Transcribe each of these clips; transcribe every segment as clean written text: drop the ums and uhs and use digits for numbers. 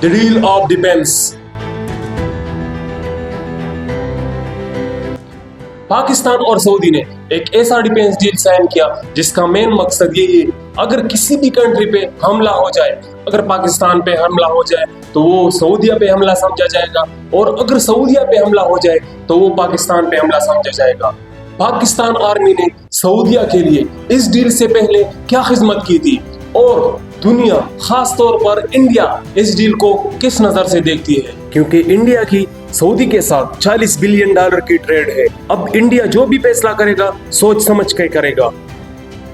The deal of defense. Pakistan और Saudi ने एक ऐसा डिफेंस डील साइन किया जिसका मेन मकसद यही है, अगर किसी भी कंट्री पे हमला हो जाए, अगर पाकिस्तान पे हमला हो जाए तो वो सऊदीया पे हमला समझा जाएगा, और अगर सऊदीया पे हमला हो जाए तो वो पाकिस्तान पे हमला समझा जाएगा। पाकिस्तान आर्मी ने सऊदीया के लिए इस डील से पहले क्या खिदमत की थी, और दुनिया खास तौर पर इंडिया इस डील को किस नजर से देखती है, क्योंकि इंडिया की सऊदी के साथ $40 बिलियन की ट्रेड है। अब इंडिया जो भी फैसला करेगा सोच समझ कर करेगा।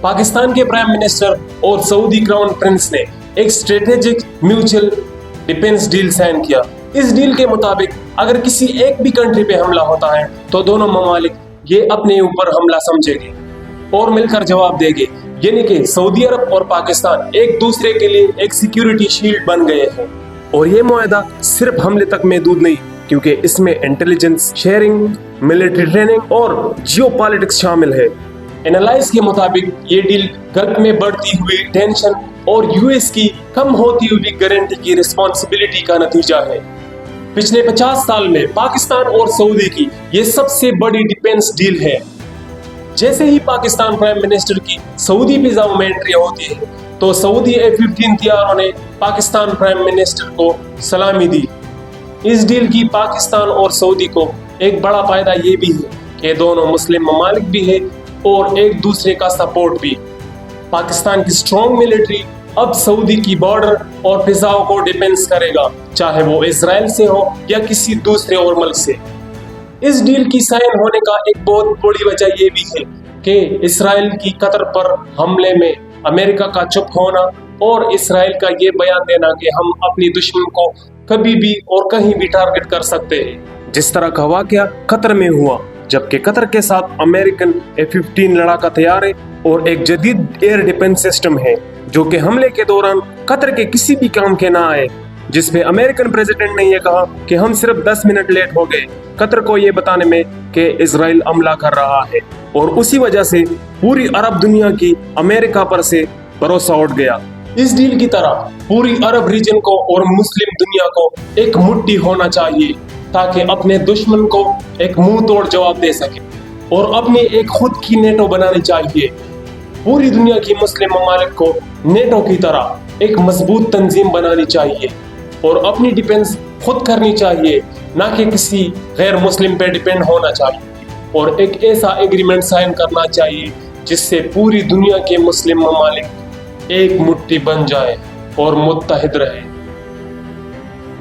पाकिस्तान के प्राइम मिनिस्टर और सऊदी क्राउन प्रिंस ने एक strategic mutual defence deal sign किया। इस डील के मुताबिक अगर किसी एक भी कंट्री पे हमला होता है तो दोनों ममालिक ये अपने ऊपर हमला समझेंगे और मिलकर जवाब देंगे, यानी कि सऊदी अरब और पाकिस्तान एक दूसरे के लिए एक सिक्योरिटी शील्ड बन गए हैं। और ये मुआहदा सिर्फ हमले तक महदूद नहीं, क्योंकि इसमें इंटेलिजेंस शेयरिंग, मिलिट्री ट्रेनिंग और जियोपॉलिटिक्स शामिल है। एनालाइज के मुताबिक ये डील गल्फ में बढ़ती हुई टेंशन और यूएस की कम होती हुई गारंटी की रिस्पॉन्सिबिलिटी का नतीजा है। पिछले 50 साल में पाकिस्तान और सऊदी की ये सबसे बड़ी डिफेंस डील है। जैसे ही पाकिस्तान प्राइम मिनिस्टर की सऊदी फिजाओं में एंट्री होती है तो सऊदी F-15 तैयारों ने पाकिस्तान प्राइम मिनिस्टर को सलामी दी। इस डील की पाकिस्तान और सऊदी को एक बड़ा फायदा ये भी है कि दोनों मुस्लिम ममालिक भी है और एक दूसरे का सपोर्ट भी। पाकिस्तान की स्ट्रॉन्ग मिलिट्री अब सऊदी की बॉर्डर और फिजाओं को डिफेंस करेगा, चाहे वो इजराइल से हो या किसी दूसरे और मुल्क से। इस डील की साइन होने का एक बहुत बड़ी वजह ये भी है कि इजराइल की कतर पर हमले में अमेरिका का चुप होना और इजराइल का ये बयान देना कि हम अपनी दुश्मन को कभी भी और कहीं भी टारगेट कर सकते हैं, जिस तरह का वाकया कतर में हुआ, जबकि कतर के साथ अमेरिकन F-15 लड़ाका तैयार है और एक जदीद एयर डिफेंस सिस्टम है जो कि हमले के दौरान कतर के किसी भी काम के ना आए, जिसपे अमेरिकन प्रेसिडेंट ने यह कहा कि हम सिर्फ 10 मिनट लेट हो गए कतर को ये बताने में कि इजराइल हमला कर रहा है, और उसी वजह से पूरी अरब दुनिया की अमेरिका पर से भरोसा उठ गया। इस डील की तरह पूरी अरब रीजन को और मुस्लिम दुनिया को एक मुट्ठी होना चाहिए ताकि अपने दुश्मन को एक मुंह तोड़ जवाब दे सके, और अपनी एक खुद की नेटो बनानी चाहिए। पूरी दुनिया की मुस्लिम ममालिक को नेटो की तरह एक मजबूत तंजीम बनानी चाहिए और अपनी डिफेंस खुद करनी चाहिए, ना कि किसी गैर मुस्लिम पे डिपेंड होना चाहिए, और एक ऐसा एग्रीमेंट साइन करना चाहिए जिससे पूरी दुनिया के मुस्लिम ममालिक एक मुट्ठी बन जाए और मुत्तहिद रहे।